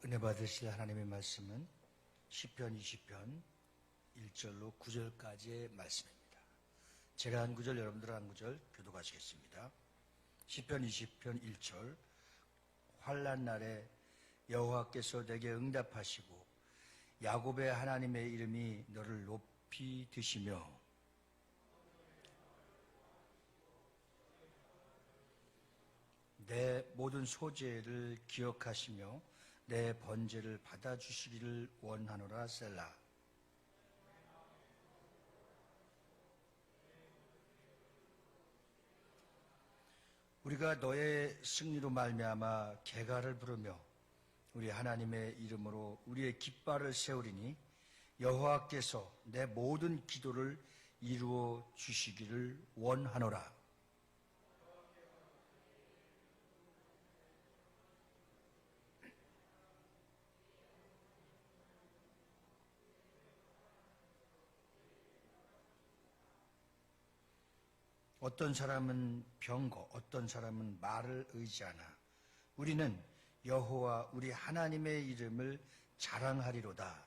은혜 받으실 하나님의 말씀은 시편 20편 1절로 9절까지의 말씀입니다. 제가 한 구절, 여러분들 한 구절 교독하시겠습니다. 시편 20편 1절. 환난 날에 여호와께서 내게 응답하시고 야곱의 하나님의 이름이 너를 높이 드시며 내 모든 소재를 기억하시며 내 번제를 받아주시기를 원하노라. 셀라. 우리가 너의 승리로 말미암아 개가를 부르며 우리 하나님의 이름으로 우리의 깃발을 세우리니 여호와께서 내 모든 기도를 이루어 주시기를 원하노라. 어떤 사람은 병거, 어떤 사람은 말을 의지하나 우리는 여호와 우리 하나님의 이름을 자랑하리로다.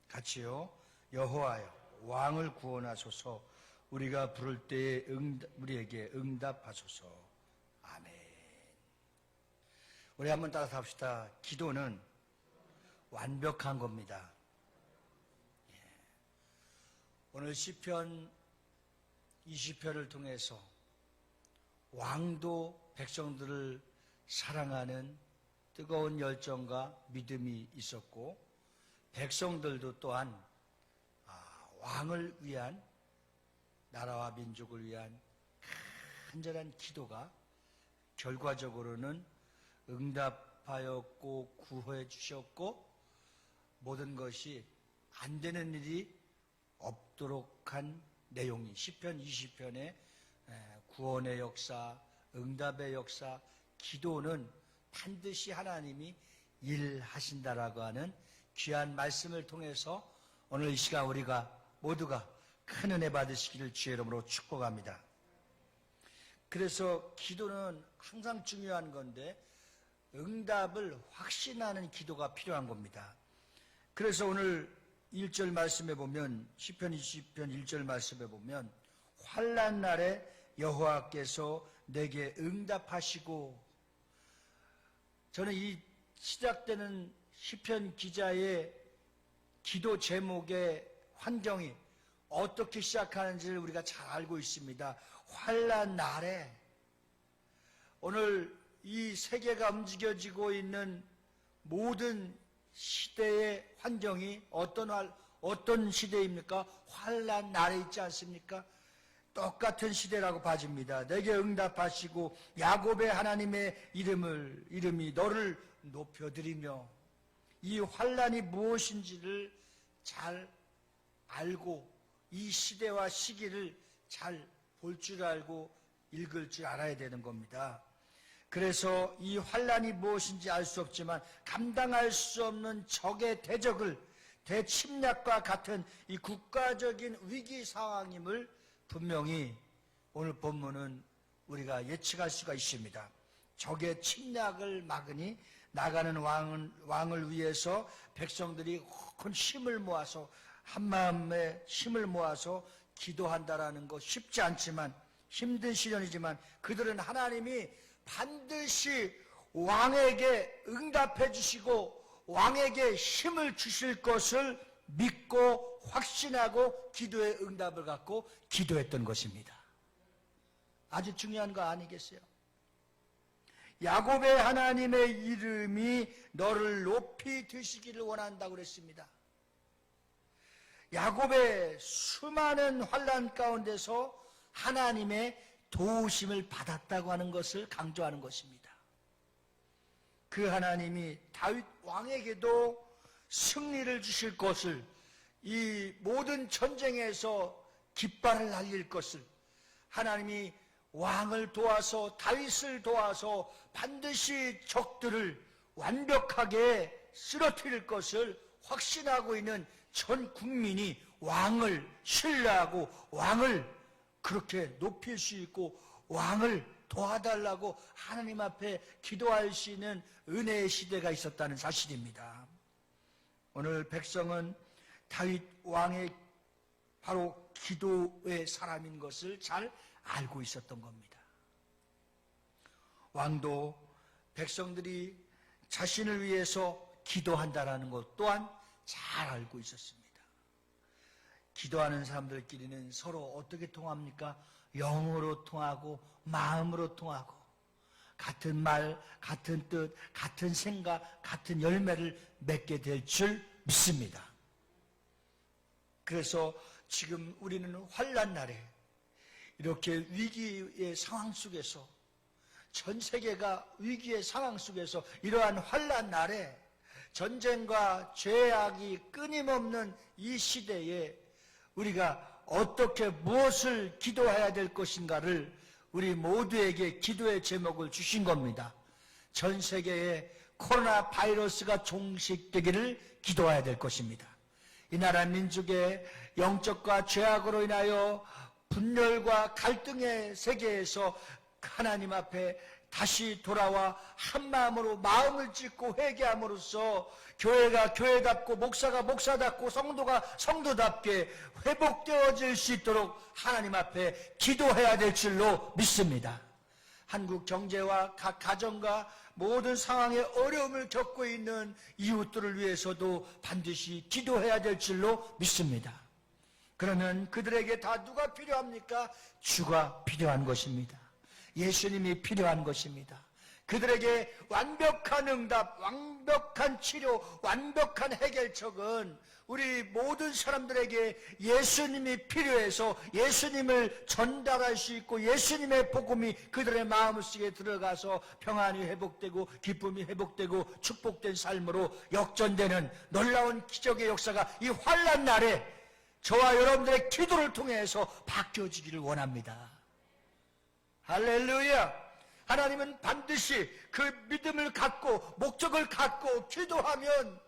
같이요. 여호와여, 왕을 구원하소서. 우리가 부를 때에 우리에게 응답하소서. 아멘. 우리 한번 따라서 합시다. 기도는 완벽한 겁니다. 오늘 시편 20편을 통해서 왕도 백성들을 사랑하는 뜨거운 열정과 믿음이 있었고 백성들도 또한 왕을 위한, 나라와 민족을 위한 간절한 기도가 결과적으로는 응답하였고 구호해 주셨고 모든 것이 안 되는 일이 없도록 한 내용이 시편 20편의 구원의 역사, 응답의 역사, 기도는 반드시 하나님이 일하신다라고 하는 귀한 말씀을 통해서 오늘 이 시간 우리가 모두가 큰 은혜 받으시기를 주의 이름으로 축복합니다. 그래서 기도는 항상 중요한 건데 응답을 확신하는 기도가 필요한 겁니다. 그래서 오늘 1절 말씀에 보면 시편 20편 1절 말씀에 보면 환난 날에 여호와께서 내게 응답하시고, 저는 이 시작되는 시편 기자의 기도 제목의 환경이 어떻게 시작하는지를 우리가 잘 알고 있습니다. 환난 날에, 오늘 이 세계가 움직여지고 있는 모든 시대의 환경이 어떤 시대입니까? 환난 날에 있지 않습니까? 똑같은 시대라고 봐집니다. 내게 응답하시고 야곱의 하나님의 이름이 너를 높여드리며, 이 환난이 무엇인지를 잘 알고 이 시대와 시기를 잘 볼 줄 알고 읽을 줄 알아야 되는 겁니다. 그래서 이 환난이 무엇인지 알 수 없지만 감당할 수 없는 적의 대적을, 대침략과 같은 이 국가적인 위기 상황임을 분명히 오늘 본문은 우리가 예측할 수가 있습니다. 적의 침략을 막으니 나가는 왕을 위해서 백성들이 큰 힘을 모아서, 한마음에 힘을 모아서 기도한다라는 거 쉽지 않지만, 힘든 시련이지만 그들은 하나님이 반드시 왕에게 응답해 주시고 왕에게 힘을 주실 것을 믿고 확신하고 기도의 응답을 갖고 기도했던 것입니다. 아주 중요한 거 아니겠어요? 야곱의 하나님의 이름이 너를 높이 드시기를 원한다고 그랬습니다. 야곱의 수많은 환난 가운데서 하나님의 도우심을 받았다고 하는 것을 강조하는 것입니다. 그 하나님이 다윗 왕에게도 승리를 주실 것을, 이 모든 전쟁에서 깃발을 날릴 것을, 하나님이 왕을 도와서 다윗을 도와서 반드시 적들을 완벽하게 쓰러뜨릴 것을 확신하고 있는 전 국민이 왕을 신뢰하고 왕을 그렇게 높일 수 있고 왕을 도와달라고 하나님 앞에 기도할 수 있는 은혜의 시대가 있었다는 사실입니다. 오늘 백성은 다윗 왕의 바로 기도의 사람인 것을 잘 알고 있었던 겁니다. 왕도 백성들이 자신을 위해서 기도한다는 것 또한 잘 알고 있었습니다. 기도하는 사람들끼리는 서로 어떻게 통합니까? 영으로 통하고 마음으로 통하고 같은 말, 같은 뜻, 같은 생각, 같은 열매를 맺게 될 줄 믿습니다. 그래서 지금 우리는 환난 날에 이렇게 위기의 상황 속에서 전 세계가 위기의 상황 속에서 이러한 환난 날에 전쟁과 죄악이 끊임없는 이 시대에 우리가 어떻게 무엇을 기도해야 될 것인가를 우리 모두에게 기도의 제목을 주신 겁니다. 전 세계에 코로나 바이러스가 종식되기를 기도해야 될 것입니다. 이 나라 민족의 영적과 죄악으로 인하여 분열과 갈등의 세계에서 하나님 앞에 다시 돌아와 한 마음으로 마음을 찢고 회개함으로써 교회가 교회답고 목사가 목사답고 성도가 성도답게 회복되어질 수 있도록 하나님 앞에 기도해야 될 줄로 믿습니다. 한국 경제와 각 가정과 모든 상황에 어려움을 겪고 있는 이웃들을 위해서도 반드시 기도해야 될 줄로 믿습니다. 그러면 그들에게 다 누가 필요합니까? 주가 필요한 것입니다. 예수님이 필요한 것입니다. 그들에게 완벽한 응답, 완벽한 치료, 완벽한 해결책은 우리 모든 사람들에게 예수님이 필요해서 예수님을 전달할 수 있고 예수님의 복음이 그들의 마음속에 들어가서 평안이 회복되고 기쁨이 회복되고 축복된 삶으로 역전되는 놀라운 기적의 역사가 이 환난 날에 저와 여러분들의 기도를 통해서 바뀌어지기를 원합니다. 할렐루야! 하나님은 반드시 그 믿음을 갖고 목적을 갖고 기도하면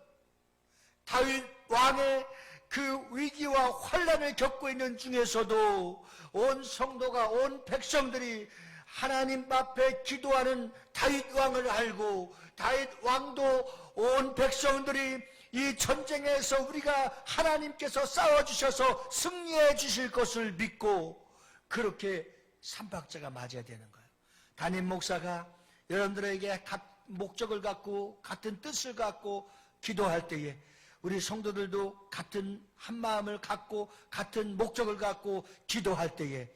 다윗 왕의 그 위기와 환난을 겪고 있는 중에서도 온 성도가 온 백성들이 하나님 앞에 기도하는 다윗 왕을 알고 다윗 왕도 온 백성들이 이 전쟁에서 우리가 하나님께서 싸워주셔서 승리해 주실 것을 믿고 그렇게 삼박자가 맞아야 되는 거예요. 담임 목사가 여러분들에게 목적을 갖고 같은 뜻을 갖고 기도할 때에 우리 성도들도 같은 한 마음을 갖고 같은 목적을 갖고 기도할 때에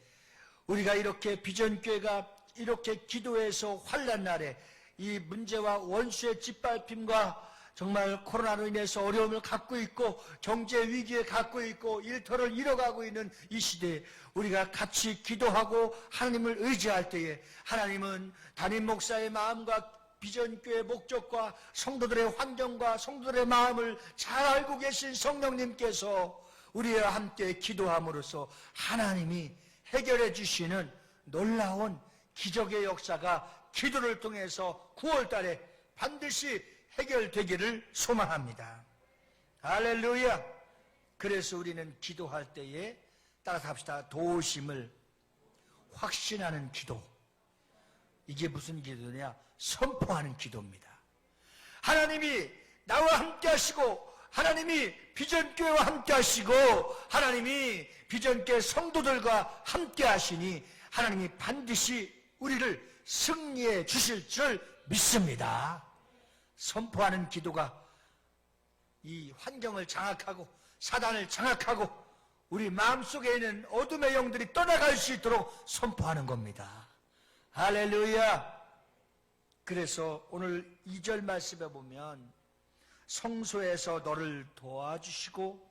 우리가 이렇게 비전교회가 이렇게 기도해서 환난 날에 이 문제와 원수의 짓밟힘과 정말 코로나로 인해서 어려움을 갖고 있고 경제 위기에 갖고 있고 일터를 잃어가고 있는 이 시대에 우리가 같이 기도하고 하나님을 의지할 때에 하나님은 담임 목사의 마음과 비전교회 목적과 성도들의 환경과 성도들의 마음을 잘 알고 계신 성령님께서 우리와 함께 기도함으로써 하나님이 해결해 주시는 놀라운 기적의 역사가 기도를 통해서 9월 달에 반드시 해결되기를 소망합니다. 할렐루야! 그래서 우리는 기도할 때에 따라서 합시다. 도우심을 확신하는 기도. 이게 무슨 기도냐? 선포하는 기도입니다. 하나님이 나와 함께 하시고 하나님이 비전교회와 함께 하시고 하나님이 비전교회 성도들과 함께 하시니 하나님이 반드시 우리를 승리해 주실 줄 믿습니다. 선포하는 기도가 이 환경을 장악하고 사단을 장악하고 우리 마음속에 있는 어둠의 영들이 떠나갈 수 있도록 선포하는 겁니다. 할렐루야! 그래서 오늘 2절 말씀에 보면 성소에서 너를 도와주시고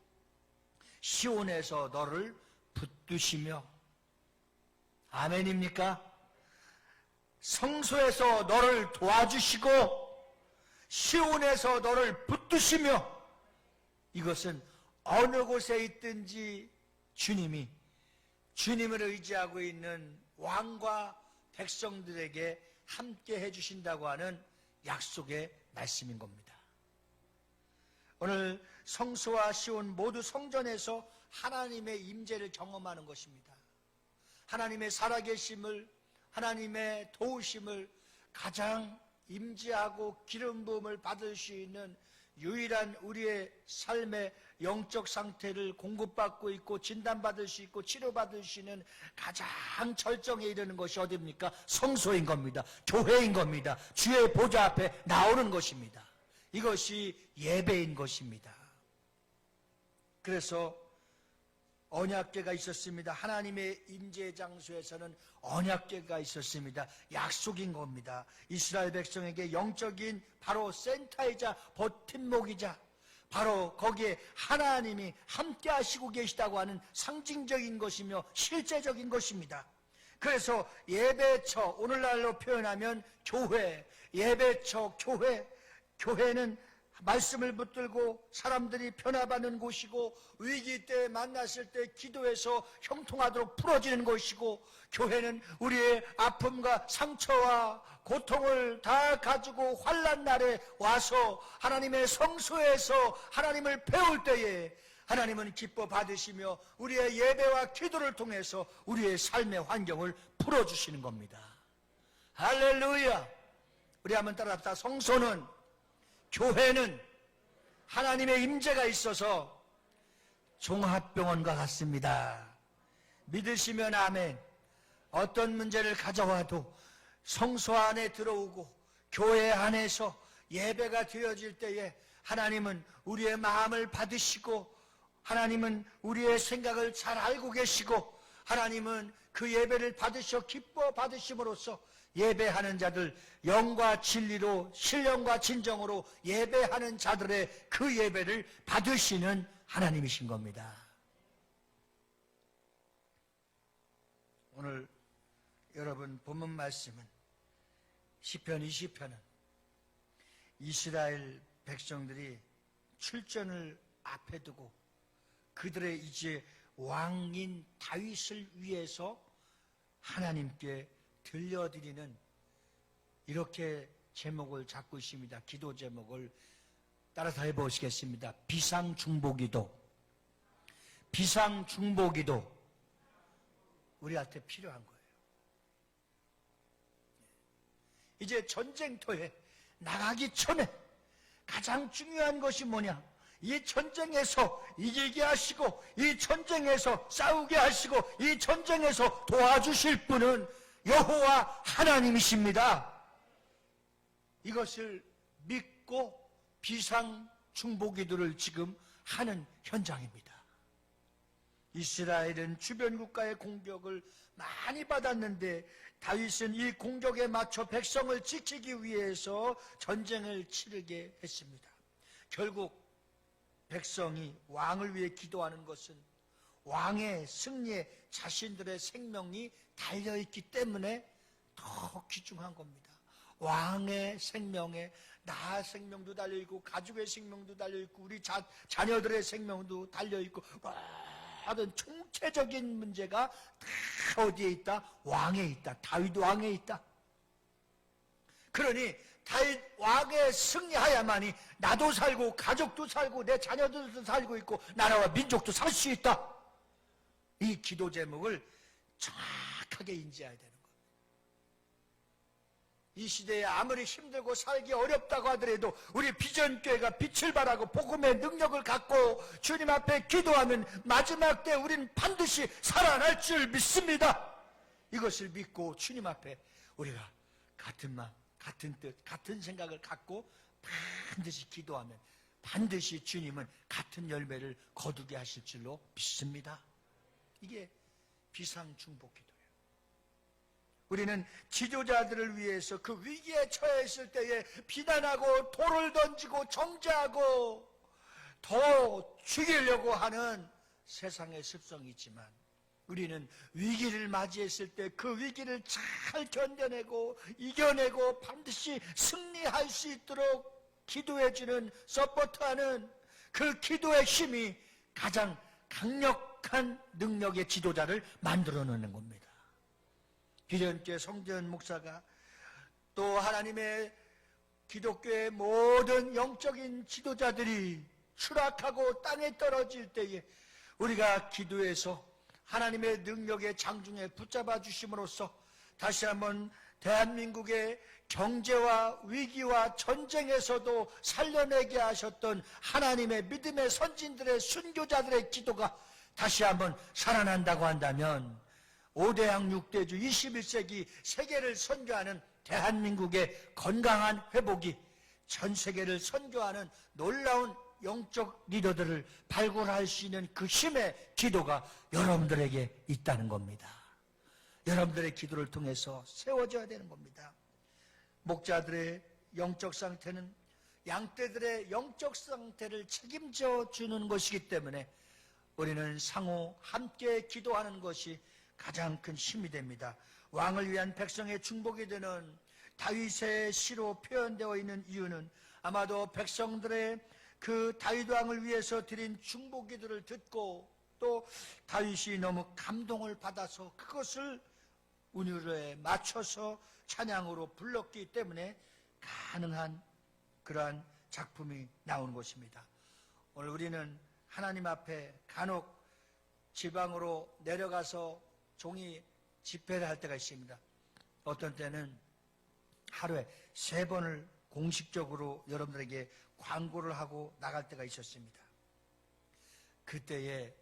시온에서 너를 붙드시며 아멘입니까? 성소에서 너를 도와주시고 시온에서 너를 붙드시며 이것은 어느 곳에 있든지 주님이 주님을 의지하고 있는 왕과 백성들에게 함께 해주신다고 하는 약속의 말씀인 겁니다. 오늘 성소와 시온 모두 성전에서 하나님의 임재를 경험하는 것입니다. 하나님의 살아계심을 하나님의 도우심을 가장 임재하고 기름 부음을 받을 수 있는 유일한 우리의 삶의 영적 상태를 공급받고 있고 진단받을 수 있고 치료받을 수 있는 가장 절정에 이르는 것이 어디입니까? 성소인 겁니다. 교회인 겁니다. 주의 보좌 앞에 나오는 것입니다. 이것이 예배인 것입니다. 그래서 언약궤가 있었습니다. 하나님의 임재 장소에서는 언약궤가 있었습니다. 약속인 겁니다. 이스라엘 백성에게 영적인 바로 센터이자 버팀목이자 바로 거기에 하나님이 함께 하시고 계시다고 하는 상징적인 것이며 실제적인 것입니다. 그래서 예배처, 오늘날로 표현하면 교회, 예배처, 교회는 말씀을 붙들고 사람들이 변화받는 곳이고 위기 때 만났을 때 기도해서 형통하도록 풀어지는 곳이고 교회는 우리의 아픔과 상처와 고통을 다 가지고 환난 날에 와서 하나님의 성소에서 하나님을 배울 때에 하나님은 기뻐 받으시며 우리의 예배와 기도를 통해서 우리의 삶의 환경을 풀어주시는 겁니다. 할렐루야. 우리 한번 따라합시다. 성소는, 교회는 하나님의 임재가 있어서 종합병원과 같습니다. 믿으시면 아멘. 어떤 문제를 가져와도 성소 안에 들어오고 교회 안에서 예배가 되어질 때에 하나님은 우리의 마음을 받으시고 하나님은 우리의 생각을 잘 알고 계시고 하나님은 그 예배를 받으셔 기뻐 받으심으로써 예배하는 자들 영과 진리로 신령과 진정으로 예배하는 자들의 그 예배를 받으시는 하나님이신 겁니다. 오늘 여러분 본문 말씀은 시편 20편은 이스라엘 백성들이 출전을 앞에 두고 그들의 이제 왕인 다윗을 위해서 하나님께 들려드리는 이렇게 제목을 잡고 있습니다. 기도 제목을 따라서 해보시겠습니다. 비상중보기도. 비상중보기도 우리한테 필요한 거예요. 이제 전쟁터에 나가기 전에 가장 중요한 것이 뭐냐? 이 전쟁에서 이기게 하시고 이 전쟁에서 싸우게 하시고 이 전쟁에서 도와주실 분은 여호와 하나님이십니다. 이것을 믿고 비상중보기도를 지금 하는 현장입니다. 이스라엘은 주변 국가의 공격을 많이 받았는데 다윗은 이 공격에 맞춰 백성을 지키기 위해서 전쟁을 치르게 했습니다. 결국 백성이 왕을 위해 기도하는 것은 왕의 승리에 자신들의 생명이 달려있기 때문에 더 귀중한 겁니다. 왕의 생명에 나 생명도 달려있고 가족의 생명도 달려있고 우리 자녀들의 생명도 달려있고 모든 총체적인 문제가 다 어디에 있다? 왕에 있다. 다윗 왕에 있다. 그러니 다윗 왕에 승리하야만이 나도 살고 가족도 살고 내 자녀들도 살고 있고 나라와 민족도 살 수 있다. 이 기도 제목을 정확하게 인지해야 되는 거예요. 이 시대에 아무리 힘들고 살기 어렵다고 하더라도 우리 비전교회가 빛을 발하고 복음의 능력을 갖고 주님 앞에 기도하면 마지막 때 우리는 반드시 살아날 줄 믿습니다. 이것을 믿고 주님 앞에 우리가 같은 마음, 같은 뜻, 같은 생각을 갖고 반드시 기도하면 반드시 주님은 같은 열매를 거두게 하실 줄로 믿습니다. 이게 비상중보기도예요. 우리는 지도자들을 위해서 그 위기에 처해 있을 때에 비난하고 돌을 던지고 정죄하고 더 죽이려고 하는 세상의 습성이 있지만 우리는 위기를 맞이했을 때 그 위기를 잘 견뎌내고 이겨내고 반드시 승리할 수 있도록 기도해주는 서포트하는 그 기도의 힘이 가장 강력한 능력의 지도자를 만들어 놓는 겁니다. 기존교회 성재현 목사가 또 하나님의 기독교의 모든 영적인 지도자들이 추락하고 땅에 떨어질 때에 우리가 기도해서 하나님의 능력의 장중에 붙잡아 주심으로써 다시 한번 대한민국의 경제와 위기와 전쟁에서도 살려내게 하셨던 하나님의 믿음의 선진들의 순교자들의 기도가 다시 한번 살아난다고 한다면 5대양 6대주 21세기 세계를 선교하는 대한민국의 건강한 회복이 전 세계를 선교하는 놀라운 영적 리더들을 발굴할 수 있는 그 힘의 기도가 여러분들에게 있다는 겁니다. 여러분들의 기도를 통해서 세워져야 되는 겁니다. 목자들의 영적 상태는 양떼들의 영적 상태를 책임져 주는 것이기 때문에 우리는 상호 함께 기도하는 것이 가장 큰 힘이 됩니다. 왕을 위한 백성의 중복이 되는 다윗의 시로 표현되어 있는 이유는 아마도 백성들의 그 다윗 왕을 위해서 드린 중복기도를 듣고 또 다윗이 너무 감동을 받아서 그것을 운율에 맞춰서 찬양으로 불렀기 때문에 가능한 그러한 작품이 나오는 것입니다. 오늘 우리는 하나님 앞에 간혹 지방으로 내려가서 종이 집회를 할 때가 있습니다. 어떤 때는 하루에 3번을 공식적으로 여러분들에게 광고를 하고 나갈 때가 있었습니다. 그때에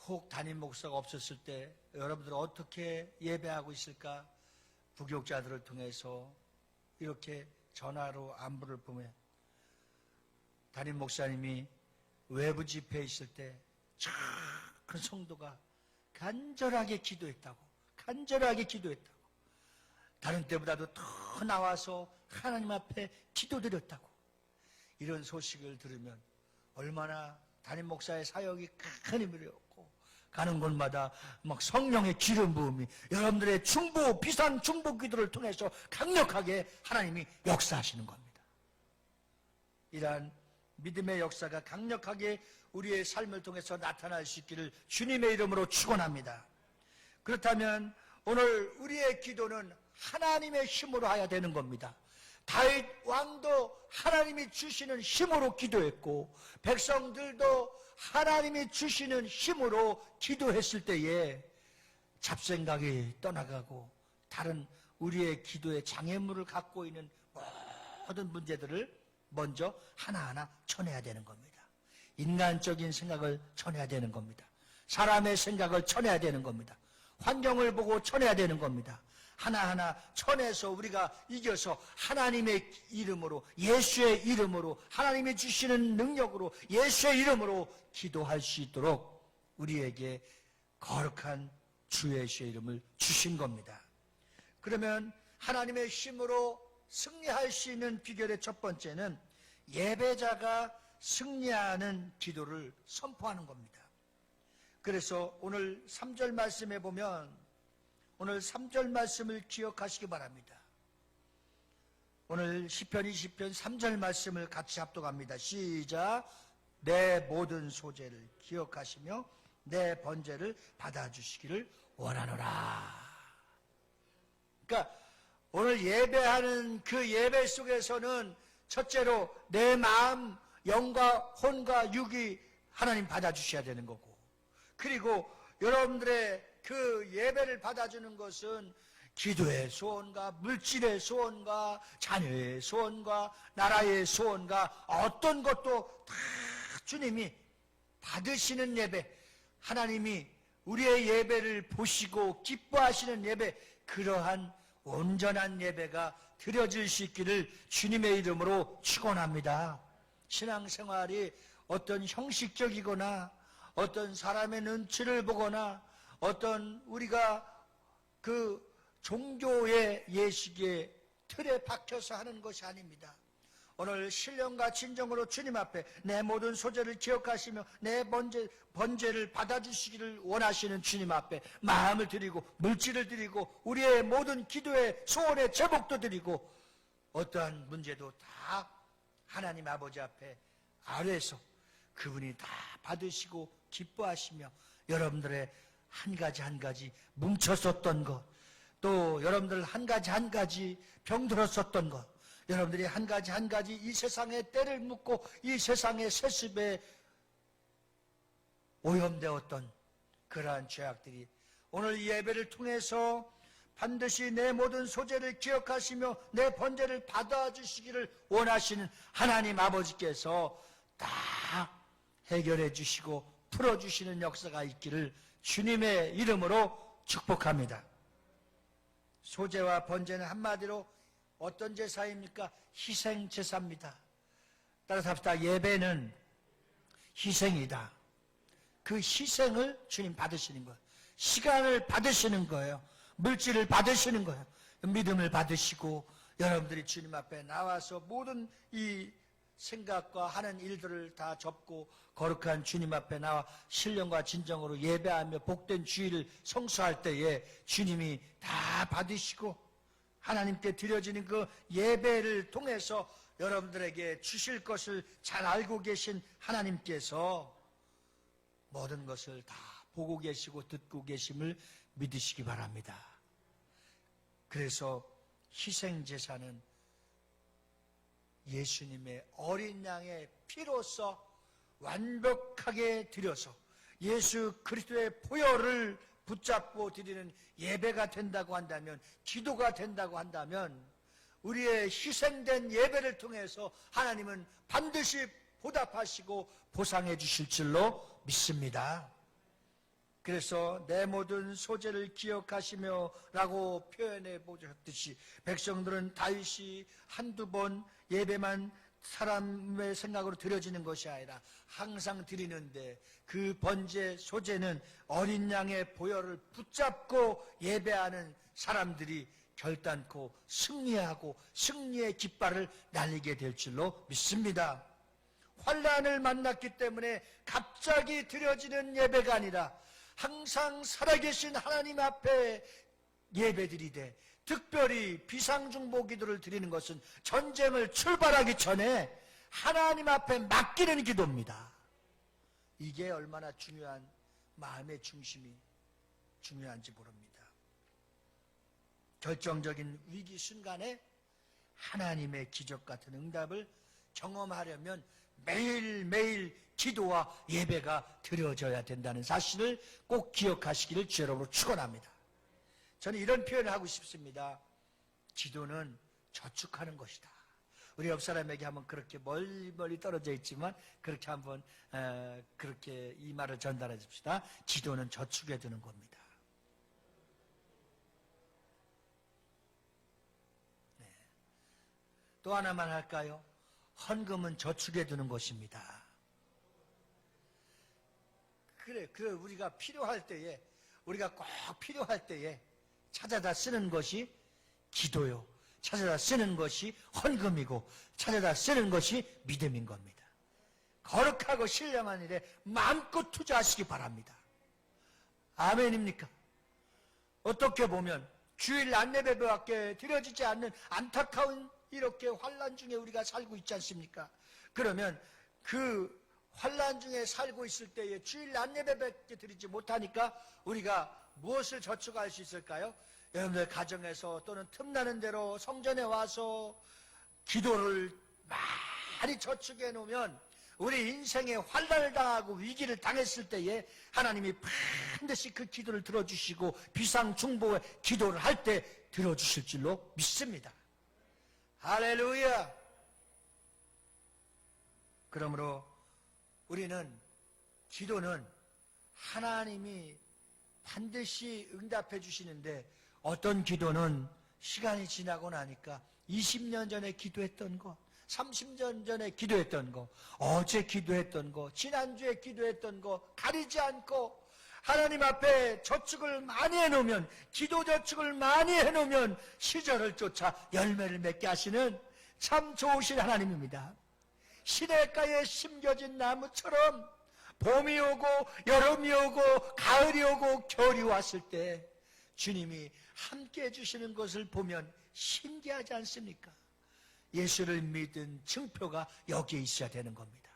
혹 담임 목사가 없었을 때 여러분들은 어떻게 예배하고 있을까? 부교육자들을 통해서 이렇게 전화로 안부를 보면 담임 목사님이 외부 집회에 있을 때 그 성도가 간절하게 기도했다고, 다른 때보다도 더 나와서 하나님 앞에 기도드렸다고. 이런 소식을 들으면 얼마나 담임 목사의 사역이 큰 힘을 얻고 가는 곳마다 막 성령의 기름 부음이 여러분들의 비상 중보 기도를 통해서 강력하게 하나님이 역사하시는 겁니다. 이러한 믿음의 역사가 강력하게 우리의 삶을 통해서 나타날 수 있기를 주님의 이름으로 축원합니다. 그렇다면 오늘 우리의 기도는 하나님의 힘으로 해야 되는 겁니다. 다윗 왕도 하나님이 주시는 힘으로 기도했고 백성들도 하나님이 주시는 힘으로 기도했을 때에 잡생각이 떠나가고 다른 우리의 기도의 장애물을 갖고 있는 모든 문제들을 먼저 하나하나 쳐내야 되는 겁니다. 인간적인 생각을 쳐내야 되는 겁니다. 사람의 생각을 쳐내야 되는 겁니다. 환경을 보고 쳐내야 되는 겁니다. 하나하나 쳐내서 우리가 이겨서 하나님의 이름으로, 예수의 이름으로, 하나님이 주시는 능력으로, 예수의 이름으로 기도할 수 있도록 우리에게 거룩한 주 예수의 이름을 주신 겁니다. 그러면 하나님의 힘으로 승리할 수 있는 비결의 첫 번째는 예배자가 승리하는 기도를 선포하는 겁니다. 그래서 오늘 3절 말씀에 보면 오늘 3절 말씀을 기억하시기 바랍니다. 오늘 시편 20편 3절 말씀을 같이 합독합니다. 시작. 내 모든 소재를 기억하시며 내 번제를 받아주시기를 원하노라. 그러니까 오늘 예배하는 그 예배 속에서는 첫째로 내 마음, 영과 혼과 육이 하나님 받아주셔야 되는 거고, 그리고 여러분들의 그 예배를 받아주는 것은 기도의 소원과 물질의 소원과 자녀의 소원과 나라의 소원과 어떤 것도 다 주님이 받으시는 예배, 하나님이 우리의 예배를 보시고 기뻐하시는 예배, 그러한 온전한 예배가 드려질 수 있기를 주님의 이름으로 축원합니다. 신앙생활이 어떤 형식적이거나 어떤 사람의 눈치를 보거나 어떤 우리가 그 종교의 예식의 틀에 박혀서 하는 것이 아닙니다. 오늘 신령과 진정으로 주님 앞에 내 모든 소재를 기억하시며 내 번제를 받아주시기를 원하시는 주님 앞에 마음을 드리고 물질을 드리고 우리의 모든 기도의 소원의 제목도 드리고 어떠한 문제도 다 하나님 아버지 앞에 아뢰서 그분이 다 받으시고 기뻐하시며 여러분들의 한 가지 한 가지 뭉쳤었던 것, 또 여러분들 한 가지 병들었었던 것, 여러분들이 한 가지 이 세상의 때를 묻고 이 세상의 세습에 오염되었던 그러한 죄악들이 오늘 이 예배를 통해서 반드시 내 모든 소재를 기억하시며 내 번제를 받아주시기를 원하시는 하나님 아버지께서 다 해결해 주시고 풀어주시는 역사가 있기를 주님의 이름으로 축복합니다. 소제와 번제는 한마디로 어떤 제사입니까? 희생제사입니다. 따라서 합시다. 예배는 희생이다. 그 희생을 주님 받으시는 거예요. 시간을 받으시는 거예요. 물질을 받으시는 거예요. 믿음을 받으시고 여러분들이 주님 앞에 나와서 모든 이 생각과 하는 일들을 다 접고 거룩한 주님 앞에 나와 신령과 진정으로 예배하며 복된 주일을 성수할 때에 주님이 다 받으시고 하나님께 드려지는 그 예배를 통해서 여러분들에게 주실 것을 잘 알고 계신 하나님께서 모든 것을 다 보고 계시고 듣고 계심을 믿으시기 바랍니다. 그래서 희생제사는 예수님의 어린 양의 피로써 완벽하게 드려서 예수 그리스도의 보혈을 붙잡고 드리는 예배가 된다고 한다면, 기도가 된다고 한다면 우리의 희생된 예배를 통해서 하나님은 반드시 보답하시고 보상해 주실 줄로 믿습니다. 그래서 내 모든 소재를 기억하시며 라고 표현해 보셨듯이 백성들은 다윗이 한두 번 예배만 사람의 생각으로 드려지는 것이 아니라 항상 드리는데 그 번제 소제는 어린 양의 보혈을 붙잡고 예배하는 사람들이 결단코 승리하고 승리의 깃발을 날리게 될 줄로 믿습니다. 환난을 만났기 때문에 갑자기 드려지는 예배가 아니라 항상 살아계신 하나님 앞에 예배드리되, 특별히 비상중보 기도를 드리는 것은 전쟁을 출발하기 전에 하나님 앞에 맡기는 기도입니다. 이게 얼마나 중요한 마음의 중심이 중요한지 모릅니다. 결정적인 위기 순간에 하나님의 기적 같은 응답을 경험하려면 매일매일 기도와 예배가 드려져야 된다는 사실을 꼭 기억하시기를 주 여러분으로 축원합니다. 저는 이런 표현을 하고 싶습니다. 기도는 저축하는 것이다. 우리 옆 사람에게 한번 그렇게 멀리 떨어져 있지만 그렇게 한번 그렇게 이 말을 전달해 줍시다. 기도는 저축해 두는 겁니다. 네. 또 하나만 할까요? 헌금은 저축해 두는 것입니다. 그래 우리가 필요할 때에, 우리가 꼭 필요할 때에 찾아다 쓰는 것이 기도요, 찾아다 쓰는 것이 헌금이고 찾아다 쓰는 것이 믿음인 겁니다. 거룩하고 신령한 일에 마음껏 투자하시기 바랍니다. 아멘입니까? 어떻게 보면 주일 안내배밖에 드려지지 않는 안타까운 이렇게 환난 중에 우리가 살고 있지 않습니까? 그러면 그 환난 중에 살고 있을 때에 주일 안내배밖에 드리지 못하니까 우리가 무엇을 저축할 수 있을까요? 여러분들 가정에서 또는 틈나는 대로 성전에 와서 기도를 많이 저축해 놓으면 우리 인생에 환난을 당하고 위기를 당했을 때에 하나님이 반드시 그 기도를 들어주시고 비상중보의 기도를 할 때 들어주실 줄로 믿습니다. 할렐루야. 그러므로 우리는 기도는 하나님이 반드시 응답해 주시는데, 어떤 기도는 시간이 지나고 나니까 20년 전에 기도했던 거, 30년 전에 기도했던 거, 어제 기도했던 거, 지난주에 기도했던 거 가리지 않고 하나님 앞에 저축을 많이 해놓으면, 기도 저축을 많이 해놓으면 시절을 쫓아 열매를 맺게 하시는 참 좋으신 하나님입니다. 시냇가에 심겨진 나무처럼 봄이 오고 여름이 오고 가을이 오고 겨울이 왔을 때 주님이 함께 해주시는 것을 보면 신기하지 않습니까? 예수를 믿은 증표가 여기에 있어야 되는 겁니다.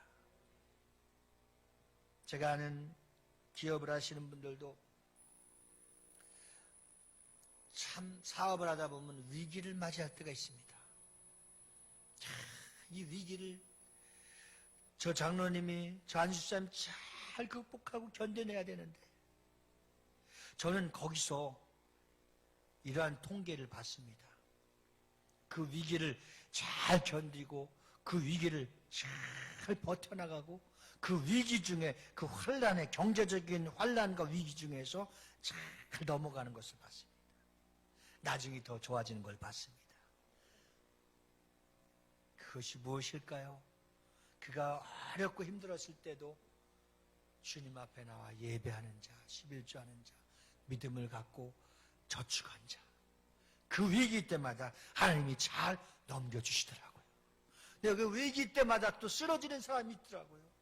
제가 아는 기업을 하시는 분들도 참 사업을 하다 보면 위기를 맞이할 때가 있습니다. 이 위기를 저 장로님이, 저 안수사님 잘 극복하고 견뎌내야 되는데, 저는 거기서 이러한 통계를 받습니다. 그 위기를 잘 견디고 그 위기를 잘 버텨나가고 그 위기 중에 그 환란의 경제적인 환란과 위기 중에서 잘 넘어가는 것을 봤습니다. 나중에 더 좋아지는 걸 봤습니다. 그것이 무엇일까요? 그가 어렵고 힘들었을 때도 주님 앞에 나와 예배하는 자, 11조하는 자, 믿음을 갖고 저축한 자, 그 위기 때마다 하나님이 잘 넘겨주시더라고요. 근데 그 위기 때마다 또 쓰러지는 사람이 있더라고요.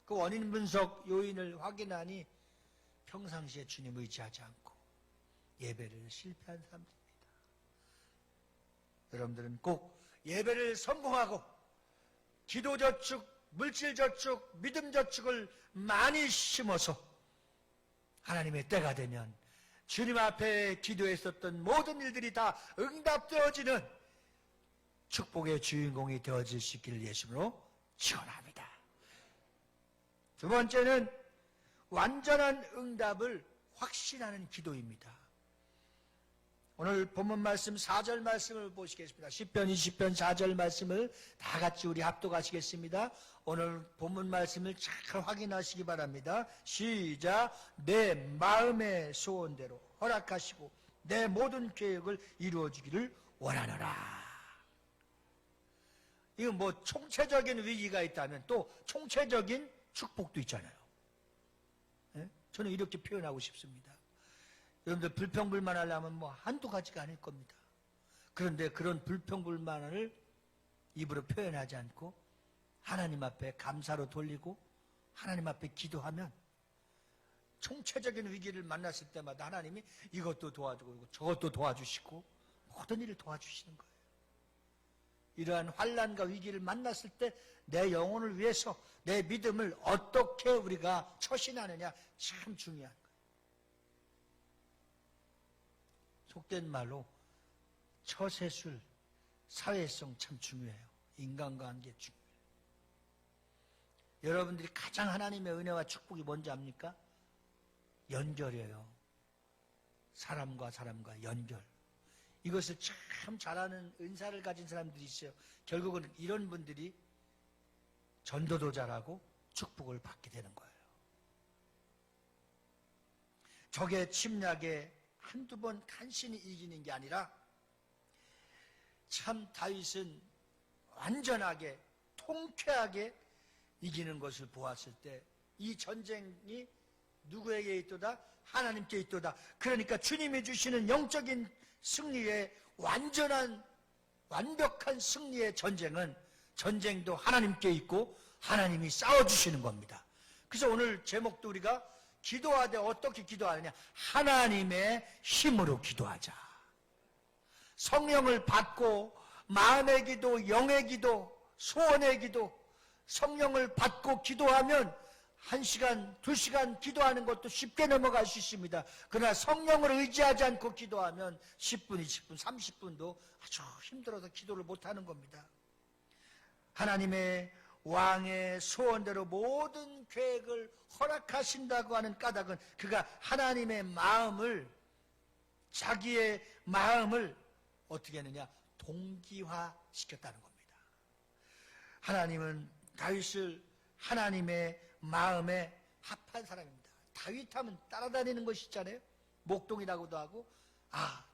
그 원인 분석 요인을 확인하니 평상시에 주님 의지하지 않고 예배를 실패한 사람들입니다. 여러분들은 꼭 예배를 성공하고 기도 저축, 물질 저축, 믿음 저축을 많이 심어서 하나님의 때가 되면 주님 앞에 기도했었던 모든 일들이 다 응답되어지는 축복의 주인공이 되어질 수 있기를 예수님으로 축원합니다. 두 번째는 완전한 응답을 확신하는 기도입니다. 오늘 본문 말씀 4절 말씀을 보시겠습니다. 시편 20편 4절 말씀을 다 같이 우리 합독하시겠습니다. 오늘 본문 말씀을 잘 확인하시기 바랍니다. 시작. 내 마음의 소원대로 허락하시고 내 모든 계획을 이루어주기를 원하노라. 이건 뭐 총체적인 위기가 있다면 또 총체적인 축복도 있잖아요. 네? 저는 이렇게 표현하고 싶습니다. 여러분들 불평불만 하려면 뭐 한두 가지가 아닐 겁니다. 그런데 그런 불평불만을 입으로 표현하지 않고 하나님 앞에 감사로 돌리고 하나님 앞에 기도하면 총체적인 위기를 만났을 때마다 하나님이 이것도 도와주고 저것도 도와주시고 모든 일을 도와주시는 거예요. 이러한 환난과 위기를 만났을 때 내 영혼을 위해서 내 믿음을 어떻게 우리가 처신하느냐 참 중요한 거예요. 속된 말로 처세술, 사회성 참 중요해요. 인간관계 중요해요. 여러분들이 가장 하나님의 은혜와 축복이 뭔지 압니까? 연결이에요. 사람과 사람과 연결. 이것을 참 잘하는 은사를 가진 사람들이 있어요. 결국은 이런 분들이 전도도 잘하고 축복을 받게 되는 거예요. 적의 침략에 한두 번 간신히 이기는 게 아니라 참 다윗은 완전하게 통쾌하게 이기는 것을 보았을 때 이 전쟁이 누구에게 있도다? 하나님께 있도다. 그러니까 주님이 주시는 영적인 승리의 완벽한 승리의 전쟁도 하나님께 있고 하나님이 싸워주시는 겁니다. 그래서 오늘 제목도 우리가 기도하되 어떻게 기도하느냐? 하나님의 힘으로 기도하자. 성령을 받고 마음의 기도, 영의 기도, 소원의 기도, 성령을 받고 기도하면 1시간, 2시간 기도하는 것도 쉽게 넘어갈 수 있습니다. 그러나 성령을 의지하지 않고 기도하면 10분, 20분, 30분도 아주 힘들어서 기도를 못하는 겁니다. 하나님의 왕의 소원대로 모든 계획을 허락하신다고 하는 까닭은 그가 하나님의 마음을, 자기의 마음을 어떻게 했느냐? 동기화시켰다는 겁니다. 하나님은 다윗을 하나님의 마음에 합한 사람입니다. 다윗하면 따라다니는 것이 있잖아요. 목동이라고도 하고,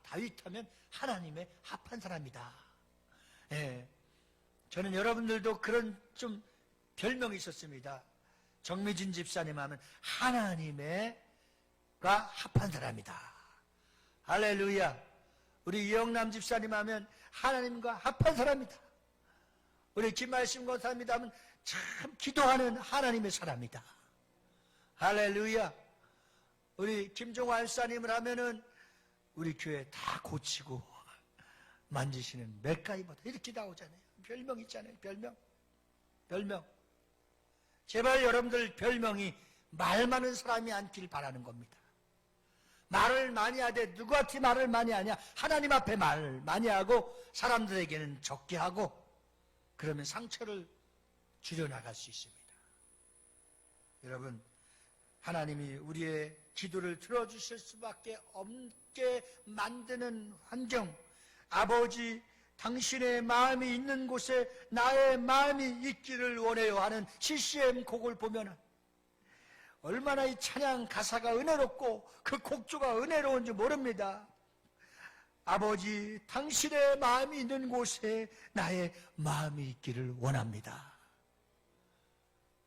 다윗하면 하나님의 합한 사람이다. 예. 저는 여러분들도 그런 좀 별명이 있었습니다. 정미진 집사님 하면 하나님과 합한 사람이다. 할렐루야. 우리 이영남 집사님 하면 하나님과 합한 사람이다. 우리 김말씀 권사님 하면 참 기도하는 하나님의 사람이다. 할렐루야. 우리 김종환 사님을 하면은 우리 교회 다 고치고 만지시는 맥가이버다. 이렇게 나오잖아요. 별명 있잖아요. 별명. 제발 여러분들 별명이 말 많은 사람이 않길 바라는 겁니다. 말을 많이 하되 누구한테 말을 많이 하냐? 하나님 앞에 말 많이 하고 사람들에게는 적게 하고 그러면 상처를 줄여나갈 수 있습니다. 여러분, 하나님이 우리의 기도를 들어주실 수밖에 없게 만드는 환경, 아버지 당신의 마음이 있는 곳에 나의 마음이 있기를 원해요 하는 CCM 곡을 보면 얼마나 이 찬양 가사가 은혜롭고 그 곡조가 은혜로운지 모릅니다. 아버지 당신의 마음이 있는 곳에 나의 마음이 있기를 원합니다.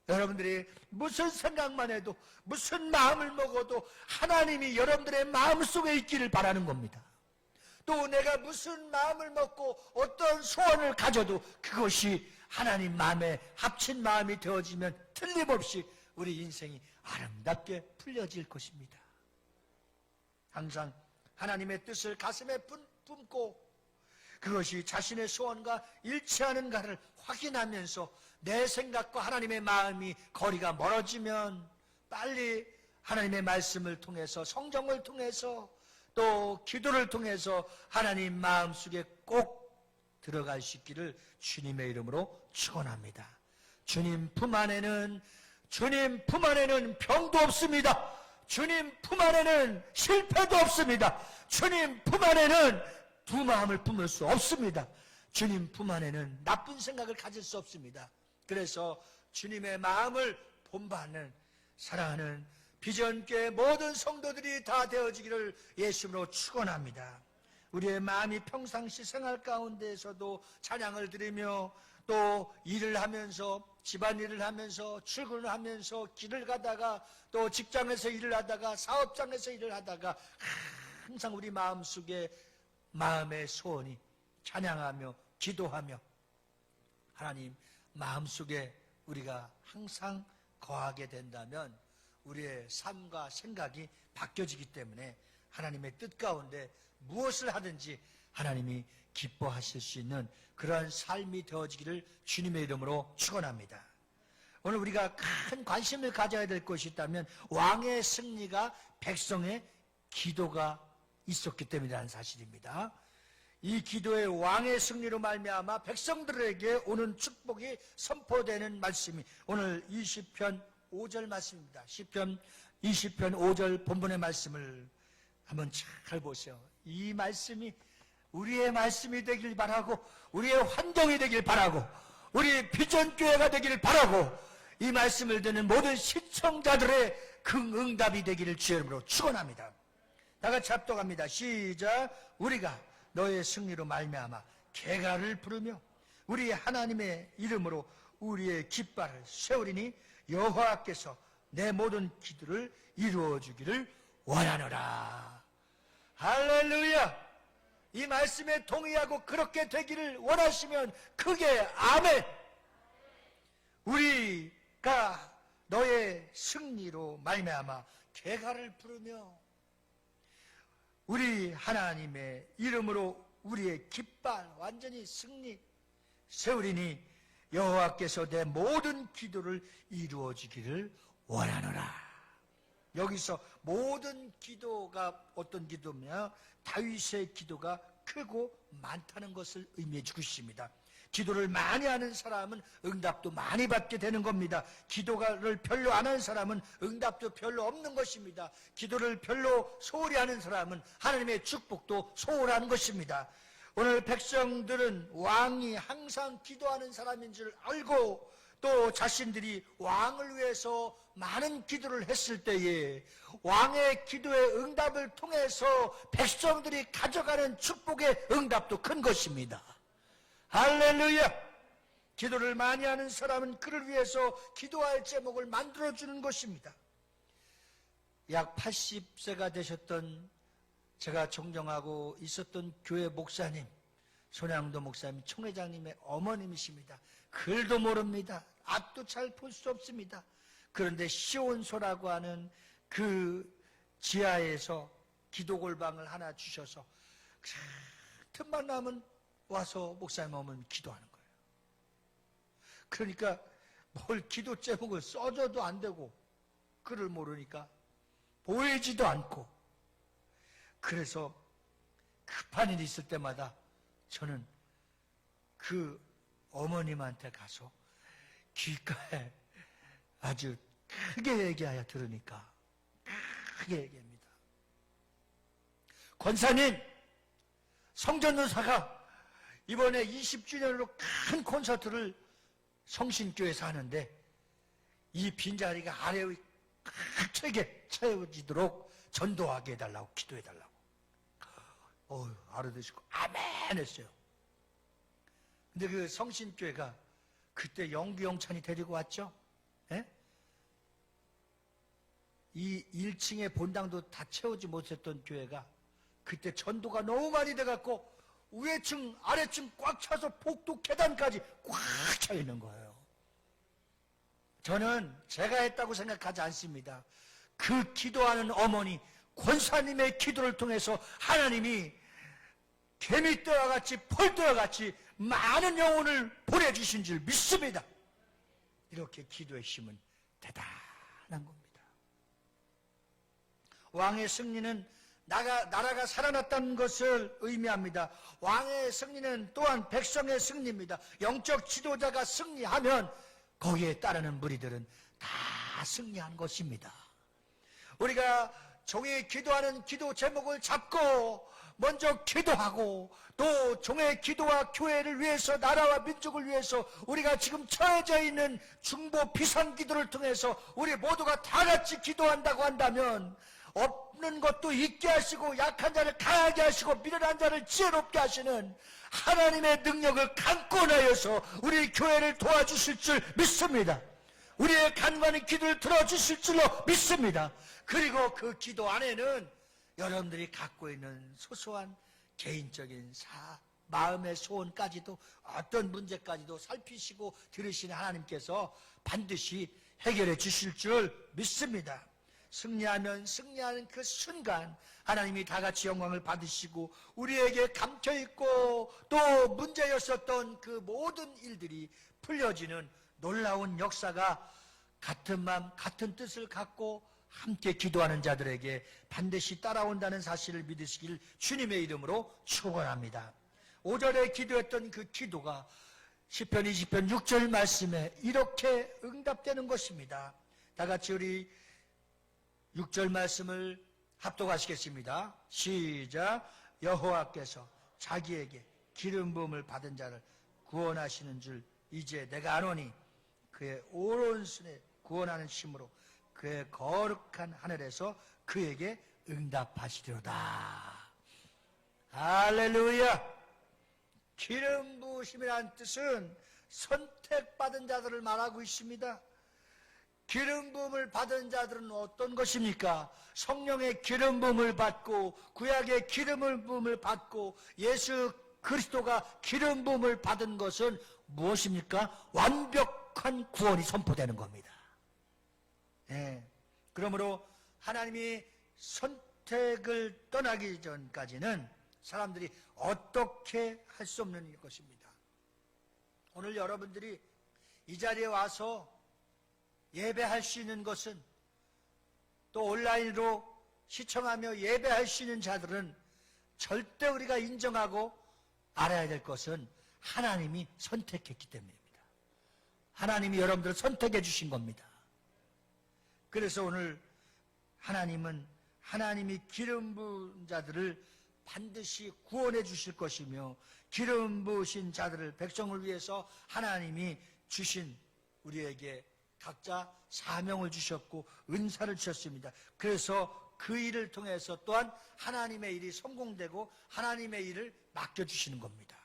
여러분들이 무슨 생각만 해도 무슨 마음을 먹어도 하나님이 여러분들의 마음속에 있기를 바라는 겁니다. 또 내가 무슨 마음을 먹고 어떤 소원을 가져도 그것이 하나님 마음에 합친 마음이 되어지면 틀림없이 우리 인생이 아름답게 풀려질 것입니다. 항상 하나님의 뜻을 가슴에 품고 그것이 자신의 소원과 일치하는가를 확인하면서 내 생각과 하나님의 마음이 거리가 멀어지면 빨리 하나님의 말씀을 통해서 성경을 통해서 또 기도를 통해서 하나님 마음속에 꼭 들어갈 수 있기를 주님의 이름으로 축원합니다. 주님 품 안에는 병도 없습니다. 주님 품 안에는 실패도 없습니다. 주님 품 안에는 두 마음을 품을 수 없습니다. 주님 품 안에는 나쁜 생각을 가질 수 없습니다. 그래서 주님의 마음을 본받는 사랑하는 비전교회 모든 성도들이 다 되어지기를 예수님으로 축원합니다. 우리의 마음이 평상시 생활 가운데에서도 찬양을 드리며 또 일을 하면서 집안일을 하면서 출근을 하면서 길을 가다가 또 직장에서 일을 하다가 사업장에서 일을 하다가 항상 우리 마음속에 마음의 소원이 찬양하며 기도하며 하나님 마음속에 우리가 항상 거하게 된다면 우리의 삶과 생각이 바뀌어지기 때문에 하나님의 뜻 가운데 무엇을 하든지 하나님이 기뻐하실 수 있는 그러한 삶이 되어지기를 주님의 이름으로 축원합니다. 오늘 우리가 큰 관심을 가져야 될 것이 있다면 왕의 승리가 백성의 기도가 있었기 때문이라는 사실입니다. 이 기도의 왕의 승리로 말미암아 백성들에게 오는 축복이 선포되는 말씀이 오늘 20편 5절 말씀입니다. 시편 20편 5절 본문의 말씀을 한번 잘 보세요. 이 말씀이 우리의 말씀이 되길 바라고 우리의 환경이 되길 바라고 우리 비전교회가 되길 바라고 이 말씀을 듣는 모든 시청자들의 그 응답이 되기를 주의 이름으로 축원합니다. 다 같이 합독합니다. 시작. 우리가 너의 승리로 말미암아 개가를 부르며 우리 하나님의 이름으로 우리의 깃발을 세우리니 여호와께서 내 모든 기도를 이루어 주기를 원하노라. 할렐루야. 이 말씀에 동의하고 그렇게 되기를 원하시면 크게 아멘. 우리가 너의 승리로 말미암아 개가를 부르며 우리 하나님의 이름으로 우리의 깃발 완전히 승리 세우리니 여호와께서 내 모든 기도를 이루어 주기를 원하노라. 여기서 모든 기도가 어떤 기도냐? 다윗의 기도가 크고 많다는 것을 의미해 주고 있습니다. 기도를 많이 하는 사람은 응답도 많이 받게 되는 겁니다. 기도를 별로 안 하는 사람은 응답도 별로 없는 것입니다. 기도를 별로 소홀히 하는 사람은 하나님의 축복도 소홀한 것입니다. 오늘 백성들은 왕이 항상 기도하는 사람인 줄 알고 또 자신들이 왕을 위해서 많은 기도를 했을 때에 왕의 기도의 응답을 통해서 백성들이 가져가는 축복의 응답도 큰 것입니다. 할렐루야. 기도를 많이 하는 사람은 그를 위해서 기도할 제목을 만들어주는 것입니다. 약 80세가 되셨던 제가 존경하고 있었던 교회 목사님, 손양도 목사님 총회장님의 어머님이십니다. 글도 모릅니다. 앞도 잘 볼 수 없습니다. 그런데 시온소라고 하는 그 지하에서 기도골방을 하나 주셔서 틈만 나면 와서 목사님 어머님 기도하는 거예요. 그러니까 뭘 기도 제목을 써줘도 안 되고 글을 모르니까 보이지도 않고 그래서 급한 일이 있을 때마다 저는 그 어머님한테 가서 길가에 아주 크게 얘기하여 들으니까 크게 얘기합니다. 권사님, 성전노사가 이번에 20주년으로 큰 콘서트를 성신교회에서 하는데 이 빈자리가 아래의 크게 채워지도록 전도하게 해달라고 기도해달라고. 알아듣시고 아멘 했어요. 근데 그 성신교회가 그때 영구영찬이 데리고 왔죠. 예? 이 1층의 본당도 다 채우지 못했던 교회가 그때 전도가 너무 많이 돼갖고 위층 아래층 꽉 차서 복도 계단까지 꽉 차 있는 거예요. 저는 제가 했다고 생각하지 않습니다. 그 기도하는 어머니 권사님의 기도를 통해서 하나님이 개미떼와 같이 펄떼와 같이 많은 영혼을 보내주신 줄 믿습니다. 이렇게 기도의 힘은 대단한 겁니다. 왕의 승리는 나라가 살아났다는 것을 의미합니다. 왕의 승리는 또한 백성의 승리입니다. 영적 지도자가 승리하면 거기에 따르는 무리들은 다 승리한 것입니다. 우리가 종이 기도하는 기도 제목을 잡고 먼저 기도하고 또 종의 기도와 교회를 위해서 나라와 민족을 위해서 우리가 지금 처해져 있는 중보 비상 기도를 통해서 우리 모두가 다 같이 기도한다고 한다면 없는 것도 있게 하시고 약한 자를 강하게 하시고 미련한 자를 지혜롭게 하시는 하나님의 능력을 강권하여서 우리 교회를 도와주실 줄 믿습니다. 우리의 간과한 기도를 들어주실 줄로 믿습니다. 그리고 그 기도 안에는 여러분들이 갖고 있는 소소한 개인적인 마음의 소원까지도 어떤 문제까지도 살피시고 들으시는 하나님께서 반드시 해결해 주실 줄 믿습니다. 승리하면 승리하는 그 순간 하나님이 다 같이 영광을 받으시고 우리에게 감춰있고 또 문제였었던 그 모든 일들이 풀려지는 놀라운 역사가 같은 마음 같은 뜻을 갖고 함께 기도하는 자들에게 반드시 따라온다는 사실을 믿으시길 주님의 이름으로 축원합니다. 5절에 기도했던 그 기도가 시편 20편 6절 말씀에 이렇게 응답되는 것입니다. 다 같이 우리 6절 말씀을 합독하시겠습니다. 시작. 여호와께서 자기에게 기름 부음을 받은 자를 구원하시는 줄 이제 내가 아노니 그의 오른손에 구원하는 힘으로 그의 거룩한 하늘에서 그에게 응답하시리로다. 할렐루야. 기름 부으심이란 뜻은 선택받은 자들을 말하고 있습니다. 기름 부음을 받은 자들은 어떤 것입니까? 성령의 기름 부음을 받고 구약의 기름 부음을 받고 예수 그리스도가 기름 부음을 받은 것은 무엇입니까? 완벽한 구원이 선포되는 겁니다. 네. 그러므로 하나님이 선택을 떠나기 전까지는 사람들이 어떻게 할 수 없는 것입니다. 오늘 여러분들이 이 자리에 와서 예배할 수 있는 것은 또 온라인으로 시청하며 예배할 수 있는 자들은 절대 우리가 인정하고 알아야 될 것은 하나님이 선택했기 때문입니다. 하나님이 여러분들을 선택해 주신 겁니다. 그래서 오늘 하나님은 하나님이 기름 부은 자들을 반드시 구원해 주실 것이며 기름 부으신 자들을 백성을 위해서 하나님이 주신 우리에게 각자 사명을 주셨고 은사를 주셨습니다. 그래서 그 일을 통해서 또한 하나님의 일이 성공되고 하나님의 일을 맡겨주시는 겁니다.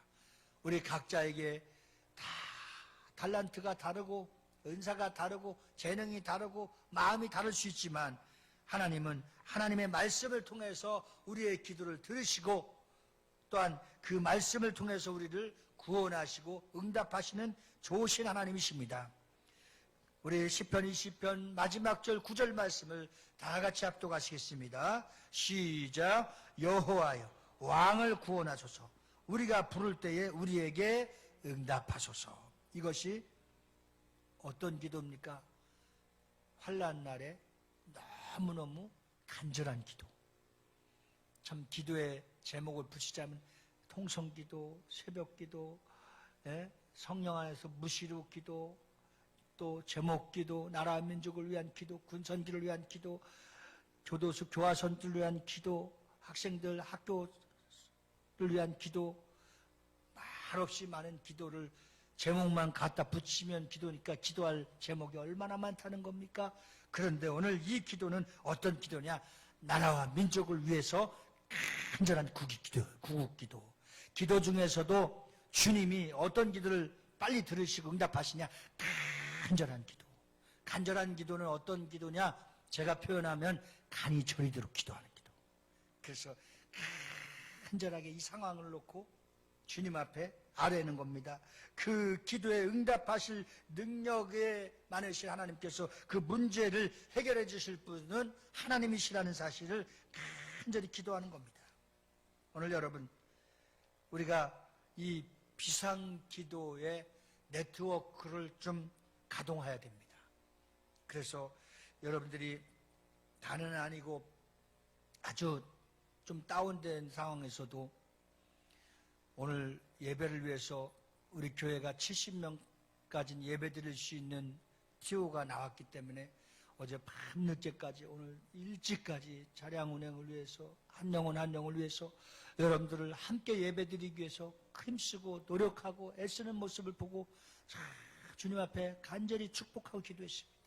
우리 각자에게 다 달란트가 다르고 은사가 다르고 재능이 다르고 마음이 다를 수 있지만 하나님은 하나님의 말씀을 통해서 우리의 기도를 들으시고 또한 그 말씀을 통해서 우리를 구원하시고 응답하시는 좋으신 하나님이십니다. 우리 시편 20편 마지막 절 9절 말씀을 다 같이 합독하시겠습니다. 시작. 여호와여 왕을 구원하소서. 우리가 부를 때에 우리에게 응답하소서. 이것이 어떤 기도입니까? 환난 날에 너무너무 간절한 기도. 참 기도의 제목을 붙이자면 통성기도, 새벽기도, 성령 안에서 무시루 기도, 또 제목기도, 나라와 민족을 위한 기도, 군선기를 위한 기도, 교도소 교화선들을 위한 기도, 학생들 학교를 위한 기도, 말없이 많은 기도를 제목만 갖다 붙이면 기도니까 기도할 제목이 얼마나 많다는 겁니까? 그런데 오늘 이 기도는 어떤 기도냐? 나라와 민족을 위해서 간절한 구국기도. 기도 중에서도 주님이 어떤 기도를 빨리 들으시고 응답하시냐? 간절한 기도. 간절한 기도는 어떤 기도냐? 제가 표현하면 간이 저리도록 기도하는 기도. 그래서 간절하게 이 상황을 놓고 주님 앞에 아뢰는 겁니다. 그 기도에 응답하실 능력에 많으신 하나님께서 그 문제를 해결해 주실 분은 하나님이시라는 사실을 간절히 기도하는 겁니다. 오늘 여러분, 우리가 이 비상기도의 네트워크를 좀 가동해야 됩니다. 그래서 여러분들이 다는 아니고 아주 좀 다운된 상황에서도 오늘 예배를 위해서 우리 교회가 70명까지 예배 드릴 수 있는 TO가 나왔기 때문에 어제 밤늦게까지 오늘 일찍까지 차량 운행을 위해서 한 영혼 한 영혼을 위해서 여러분들을 함께 예배 드리기 위해서 힘쓰고 노력하고 애쓰는 모습을 보고 주님 앞에 간절히 축복하고 기도했습니다.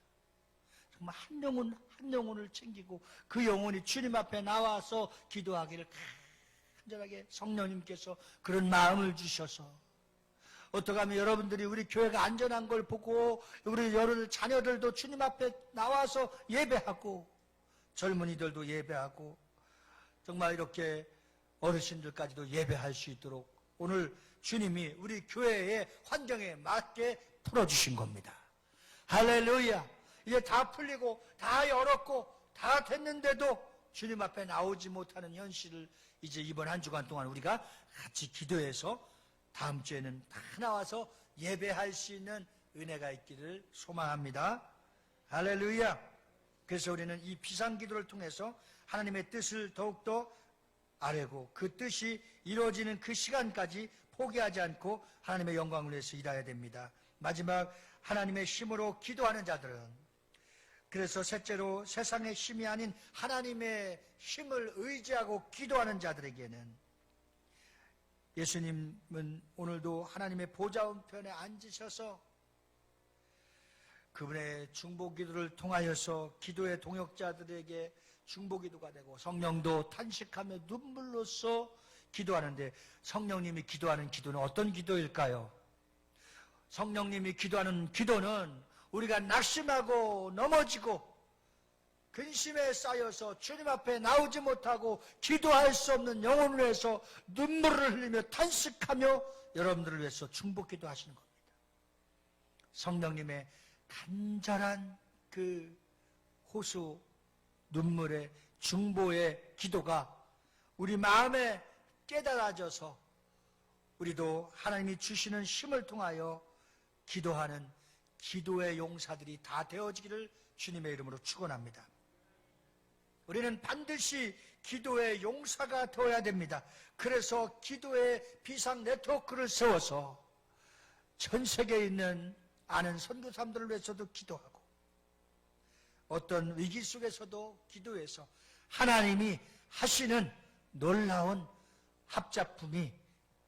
정말 한 영혼 한 영혼을 챙기고 그 영혼이 주님 앞에 나와서 기도하기를 간절하게 성령님께서 그런 마음을 주셔서 어떻게 하면 여러분들이 우리 교회가 안전한 걸 보고 우리 여러 자녀들도 주님 앞에 나와서 예배하고 젊은이들도 예배하고 정말 이렇게 어르신들까지도 예배할 수 있도록 오늘 주님이 우리 교회의 환경에 맞게 풀어주신 겁니다. 할렐루야. 이제 다 풀리고 다 열었고 다 됐는데도 주님 앞에 나오지 못하는 현실을 이제 이번 한 주간 동안 우리가 같이 기도해서 다음 주에는 다 나와서 예배할 수 있는 은혜가 있기를 소망합니다. 할렐루야. 그래서 우리는 이 비상기도를 통해서 하나님의 뜻을 더욱더 아뢰고 그 뜻이 이루어지는 그 시간까지 포기하지 않고 하나님의 영광을 위해서 일해야 됩니다. 마지막, 하나님의 힘으로 기도하는 자들은, 그래서 셋째로 세상의 힘이 아닌 하나님의 힘을 의지하고 기도하는 자들에게는 예수님은 오늘도 하나님의 보좌 우편에 앉으셔서 그분의 중보기도를 통하여서 기도의 동역자들에게 중보기도가 되고 성령도 탄식하며 눈물로써 기도하는데, 성령님이 기도하는 기도는 어떤 기도일까요? 성령님이 기도하는 기도는 우리가 낙심하고 넘어지고 근심에 쌓여서 주님 앞에 나오지 못하고 기도할 수 없는 영혼을 위해서 눈물을 흘리며 탄식하며 여러분들을 위해서 중보기도 하시는 겁니다. 성령님의 간절한 그 호소, 눈물의 중보의 기도가 우리 마음에 깨달아져서 우리도 하나님이 주시는 힘을 통하여 기도하는 기도의 용사들이 다 되어지기를 주님의 이름으로 축원합니다. 우리는 반드시 기도의 용사가 되어야 됩니다. 그래서 기도의 비상 네트워크를 세워서 전 세계에 있는 아는 선교사람들을 위해서도 기도하고 어떤 위기 속에서도 기도해서 하나님이 하시는 놀라운 합작품이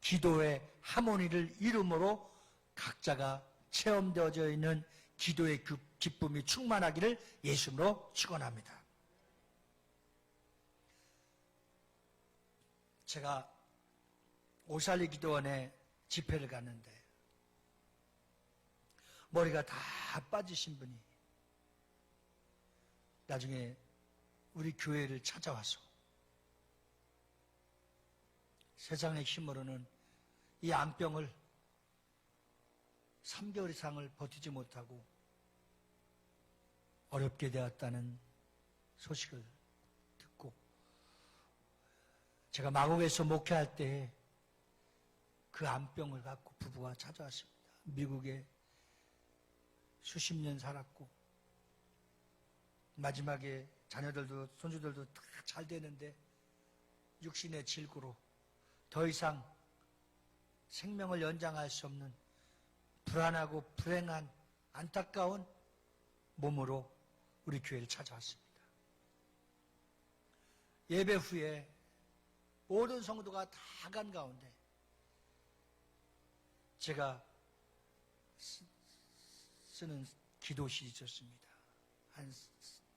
기도의 하모니를 이름으로 각자가 체험되어져 있는 기도의 그 기쁨이 충만하기를 예수님으로 축원합니다. 제가 오살리 기도원에 집회를 갔는데 머리가 다 빠지신 분이 나중에 우리 교회를 찾아와서 세상의 힘으로는 이 암병을 3개월 이상을 버티지 못하고 어렵게 되었다는 소식을 듣고, 제가 마곡에서 목회할 때 그 암병을 갖고 부부가 찾아왔습니다. 미국에 수십 년 살았고 마지막에 자녀들도 손주들도 다 잘 되는데 육신의 질구로 더 이상 생명을 연장할 수 없는 불안하고 불행한 안타까운 몸으로 우리 교회를 찾아왔습니다. 예배 후에 모든 성도가 다 간 가운데 제가 쓰는 기도실이 있었습니다. 한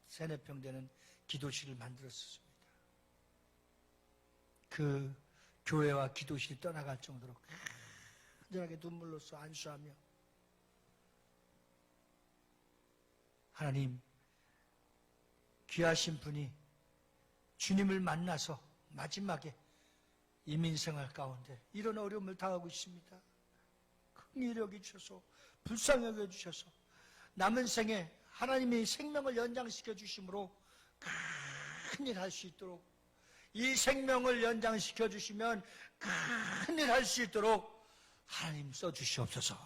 3-4평 되는 기도실을 만들었습니다. 그 교회와 기도실이 떠나갈 정도로 간절하게 눈물로써 안수하며 하나님, 귀하신 분이 주님을 만나서 마지막에 이민생활 가운데 이런 어려움을 당하고 있습니다. 긍휼히 여겨주셔서 불쌍히 여겨주셔서 남은 생에 하나님이 생명을 연장시켜 주심으로 큰일 할 수 있도록, 이 생명을 연장시켜 주시면 큰일 할 수 있도록 하나님 써주시옵소서.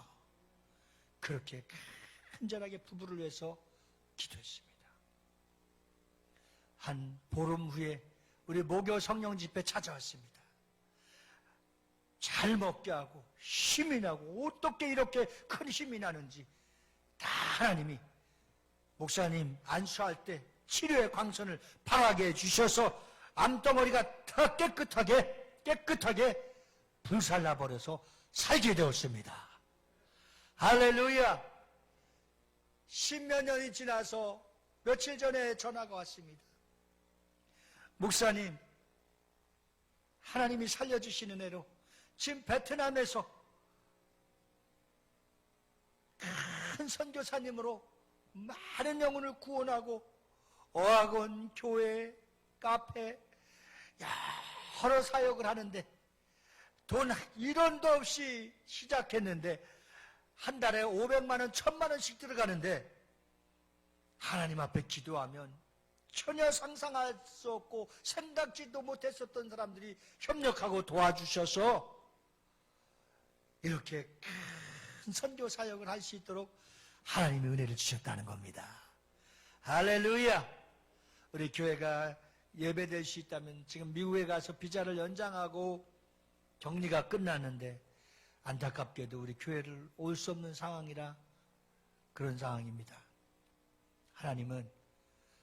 그렇게 간절하게 부부를 위해서 기도했습니다. 한 보름 후에 우리 모교 성령 집회 찾아왔습니다. 잘 먹게 하고 힘이 나고 어떻게 이렇게 큰 힘이 나는지 다 하나님이 목사님 안수할 때 치료의 광선을 발하게 해주셔서 암덩어리가 더 깨끗하게 불살라버려서 살게 되었습니다. 할렐루야. 10몇 년이 지나서 며칠 전에 전화가 왔습니다. 목사님, 하나님이 살려주시는 애로 지금 베트남에서 큰 선교사님으로 많은 영혼을 구원하고 어학원, 교회, 카페 여러 사역을 하는데 돈 1원도 없이 시작했는데 한 달에 500만 원, 1000만 원씩 들어가는데 하나님 앞에 기도하면 전혀 상상할 수 없고 생각지도 못했었던 사람들이 협력하고 도와주셔서 이렇게 큰 선교 사역을 할 수 있도록 하나님의 은혜를 주셨다는 겁니다. 할렐루야. 우리 교회가 예배될 수 있다면 지금 미국에 가서 비자를 연장하고 격리가 끝났는데 안타깝게도 우리 교회를 올 수 없는 상황이라 그런 상황입니다. 하나님은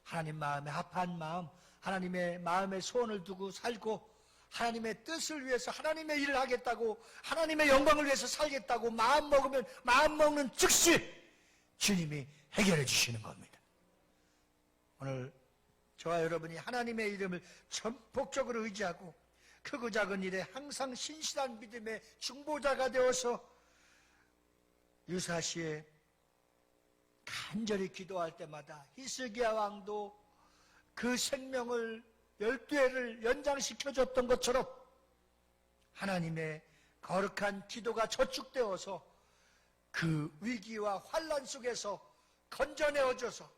하나님 마음에 합한 마음, 하나님의 마음에 소원을 두고 살고 하나님의 뜻을 위해서 하나님의 일을 하겠다고, 하나님의 영광을 위해서 살겠다고 마음 먹으면 마음 먹는 즉시 주님이 해결해 주시는 겁니다. 오늘 저와 여러분이 하나님의 이름을 전폭적으로 의지하고 크고 작은 일에 항상 신실한 믿음의 중보자가 되어서 유사시에 간절히 기도할 때마다 히스기야 왕도 그 생명을 12회를 연장시켜줬던 것처럼 하나님의 거룩한 기도가 저축되어서 그 위기와 환난 속에서 건져내어져서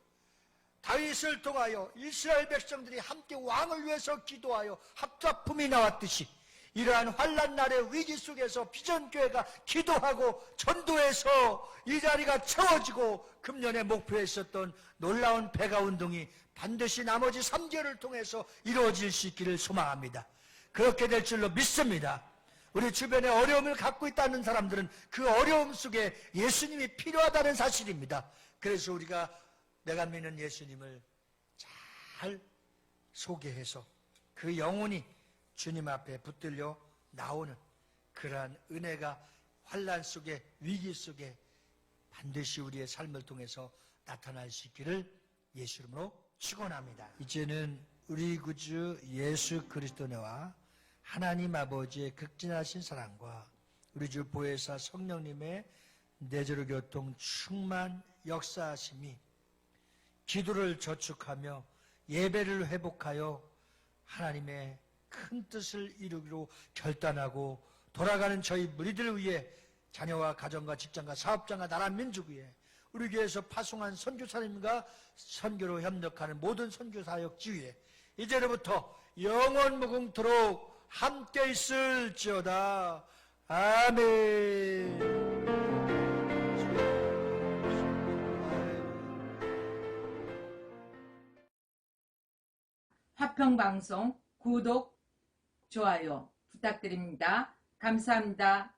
다윗을 통하여 이스라엘 백성들이 함께 왕을 위해서 기도하여 합작품이 나왔듯이 이러한 환난 날의 위기 속에서 비전교회가 기도하고 전도해서 이 자리가 채워지고 금년에 목표했었던 놀라운 배가 운동이 반드시 나머지 3개월을 통해서 이루어질 수 있기를 소망합니다. 그렇게 될 줄로 믿습니다. 우리 주변에 어려움을 갖고 있다는 사람들은 그 어려움 속에 예수님이 필요하다는 사실입니다. 그래서 우리가 내가 믿는 예수님을 잘 소개해서 그 영혼이 주님 앞에 붙들려 나오는 그러한 은혜가 환난 속에, 위기 속에 반드시 우리의 삶을 통해서 나타날 수 있기를 예수 이름으로 축원합니다. 이제는 우리 구주 예수 그리스도와 하나님 아버지의 극진하신 사랑과 우리 주 보혜사 성령님의 내저로 교통 충만 역사하심이 기도를 저축하며 예배를 회복하여 하나님의 큰 뜻을 이루기로 결단하고 돌아가는 저희 무리들을 위해 자녀와 가정과 직장과 사업장과 나라 민족 위에 우리 교회에서 파송한 선교사님과 선교로 협력하는 모든 선교사역지 위에 이제로부터 영원 무궁토록 함께 있을지어다. 아멘. 화평방송 구독, 좋아요 부탁드립니다. 감사합니다.